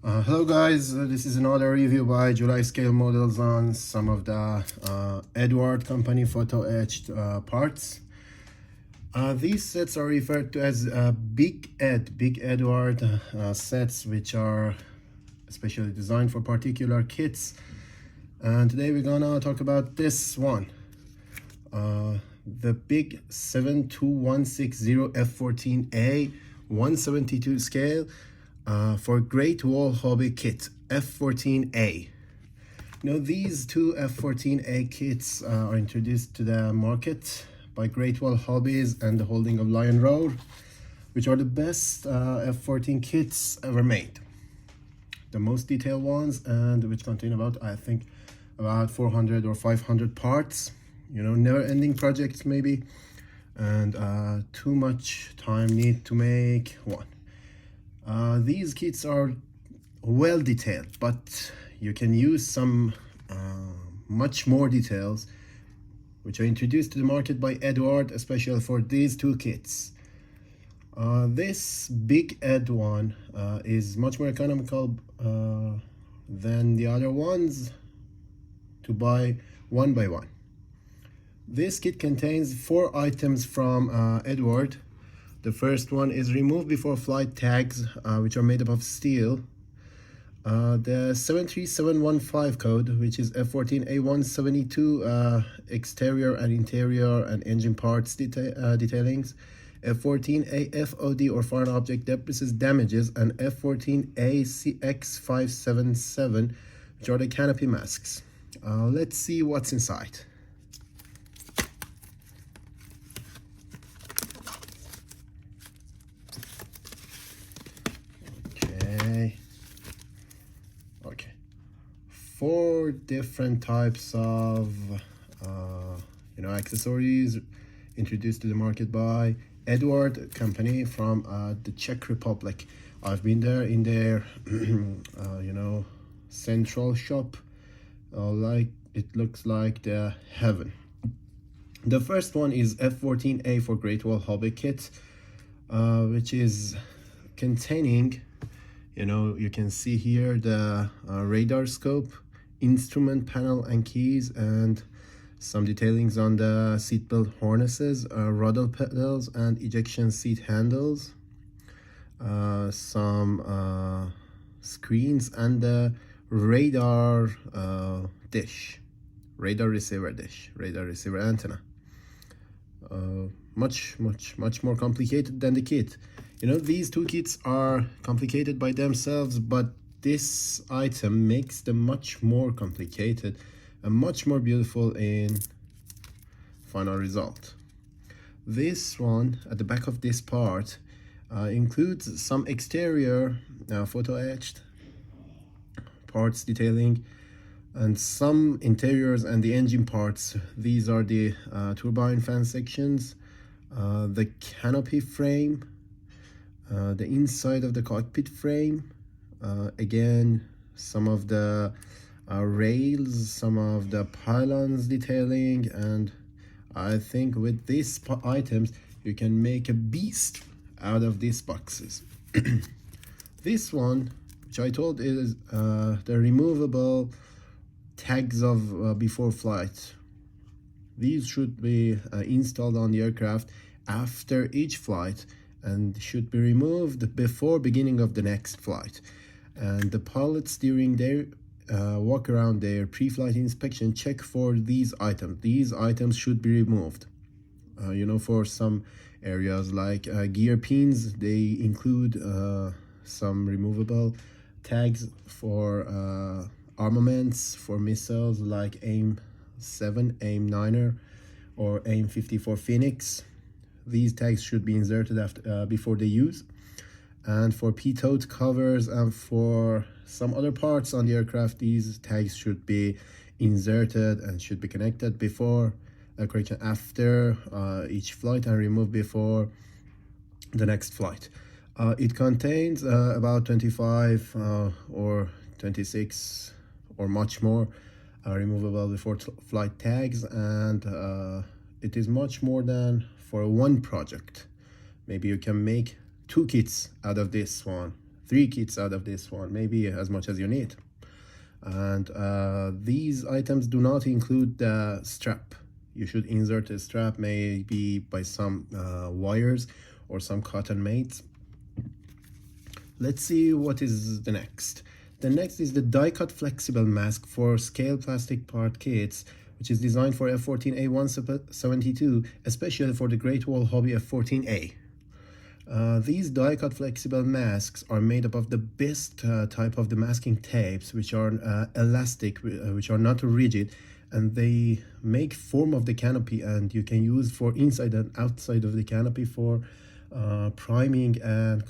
Hello guys, this is another review by July scale models on some of the EDUARD company photo etched parts. These sets are referred to as Big EDUARD sets, which are especially designed for particular kits. And today we're gonna talk about this one, the Big 72160 F-14A 172 scale for Great Wall Hobby Kit F-14A. Now these two F-14A kits are introduced to the market by Great Wall Hobbies and the holding of Lion Road, which are the best F-14 kits ever made. The most detailed ones, and which contain about, I think, about 400 or 500 parts. You know, never-ending projects maybe, and too much time need to make one. These kits are well detailed, but you can use some much more details which are introduced to the market by EDUARD, especially for these two kits. This Big Ed one is much more economical than the other ones to buy one by one. This kit contains 4 items from EDUARD. The first one is remove before flight tags, which are made up of steel. The 73715 code, which is F-14A172 exterior and interior and engine parts detailings. F-14A FOD or foreign object depreciates damages, and F-14A CX577, which are the canopy masks. Let's see what's inside. Okay, 4 different types of accessories introduced to the market by EDUARD company from the Czech Republic. I've been there in their central shop. Like, it looks like the heaven. The first one is F-14A for Great Wall Hobby Kit, which is containing, you can see here the radar scope, instrument panel and keys, and some detailings on the seatbelt harnesses, rudder pedals and ejection seat handles, some screens, and the radar dish, radar receiver antenna. Much more complicated than the kit. These two kits are complicated by themselves, but this item makes them much more complicated and much more beautiful in final result. This one at the back of this part includes some exterior photo etched parts detailing, and some interiors and the engine parts. These are the turbine fan sections, the canopy frame, the inside of the cockpit frame, again some of the rails, some of the pylons detailing, and I think with these items you can make a beast out of these boxes. This one, which I told is the removable tags of before flight. These should be installed on the aircraft after each flight and should be removed before beginning of the next flight. And the pilots, during their walk around their pre-flight inspection, check for these items. These items should be removed. For some areas like gear pins, they include some removable tags for armaments, for missiles like AIM-7, AIM-9er, or AIM-54 Phoenix. These tags should be inserted before they use. And for pitot covers and for some other parts on the aircraft, these tags should be inserted and should be connected before after each flight and removed before the next flight. It contains about 25 or 26 or much more removable before flight tags, and it is much more than for one project. Maybe you can make 2 kits out of this one 3 kits out of this one, maybe as much as you need. And these items do not include the strap. You should insert a strap, maybe by some wires or some cotton mates. Let's see what is the next. The next is the die-cut flexible mask for scale plastic part kits, which is designed for F-14A 172, especially for the Great Wall Hobby F-14A. These die-cut flexible masks are made up of the best type of the masking tapes, which are elastic, which are not rigid, and they make form of the canopy, and you can use for inside and outside of the canopy for priming and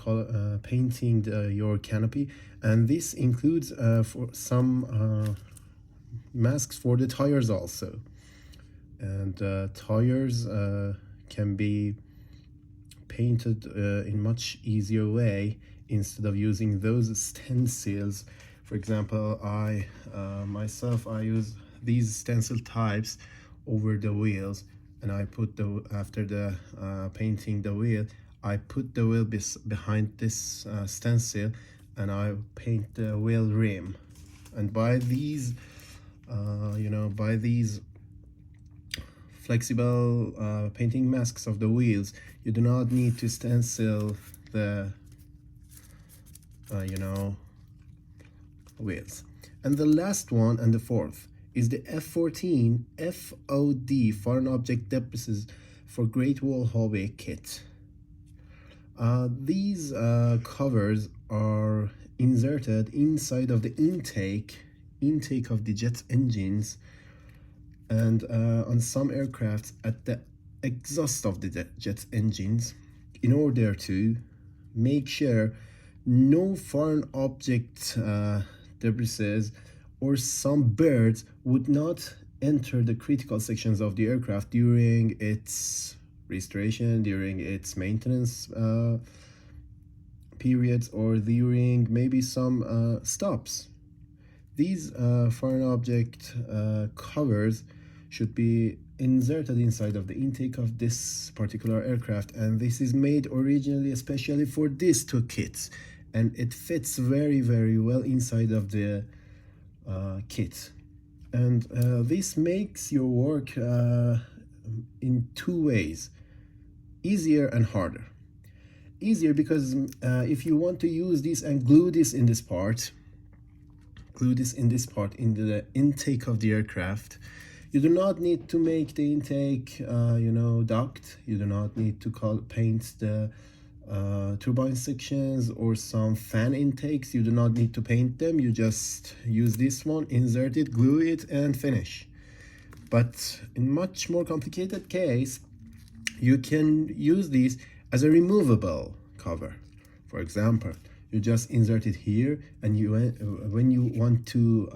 painting your canopy. And this includes for some masks for the tires also. And tires can be painted in much easier way instead of using those stencils. For example, I myself use these stencil types over the wheels, and I put after the painting the wheel, I put the wheel behind this stencil, and I paint the wheel rim. And by these by these flexible painting masks of the wheels, you do not need to stencil the wheels. And the last one, and the fourth, is the F-14 FOD Foreign Object Debris for Great Wall Hobby kit. These covers are inserted inside of the intake of the jet engines, and on some aircrafts at the exhaust of the jet engines, in order to make sure no foreign object debris or some birds would not enter the critical sections of the aircraft during its restoration, during its maintenance periods, or during maybe some stops. These foreign object covers should be inserted inside of the intake of this particular aircraft, and this is made originally especially for these 2 kits, and it fits very, very well inside of the kit. And this makes your work in 2 ways: easier and harder. Easier because if you want to use this and glue this in this part into the intake of the aircraft, you do not need to make the intake duct. You do not need to paint the turbine sections or some fan intakes. You do not need to paint them. You just use this one, insert it, glue it, and finish. But in much more complicated case, you can use these as a removable cover. For example, you just insert it here, and when you want to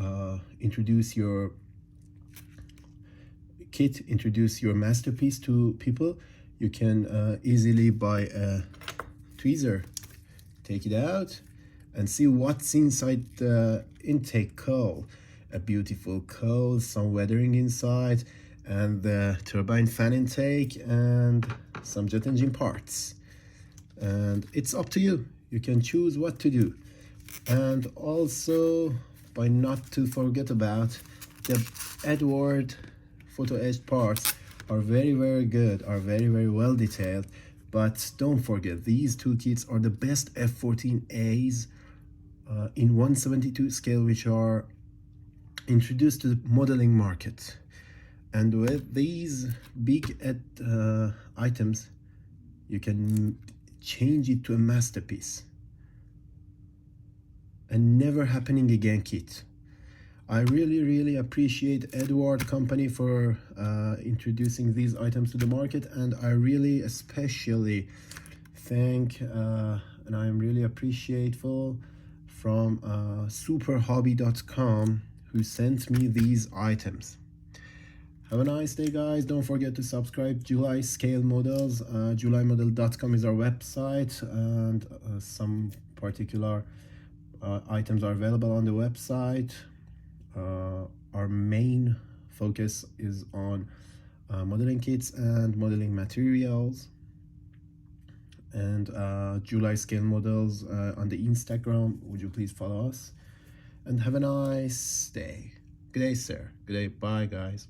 introduce your kit, introduce your masterpiece to people, you can easily buy a tweezer, take it out, and see what's inside the intake cowl. A beautiful cowl, some weathering inside, and the turbine fan intake, and some jet engine parts. And it's up to you. You can choose what to do. And also, by not to forget about, the EDUARD photo etched parts are very, very good, are very, very well detailed. But don't forget, these 2 kits are the best F-14As in 1/72 scale, which are introduced to the modeling market. And with these big items, you can change it to a masterpiece. A never happening again kit. I really, really appreciate EDUARD company for introducing these items to the market, and I really especially thank and I'm really appreciative from superhobby.com who sent me these items. Have a nice day, guys. Don't forget to subscribe July Scale Models. JulyModel.com is our website, and some particular items are available on the website. Our main focus is on modeling kits and modeling materials. and July scale models on the Instagram. Would you please follow us? And have a nice day. Good day, sir. Good day. Bye, guys.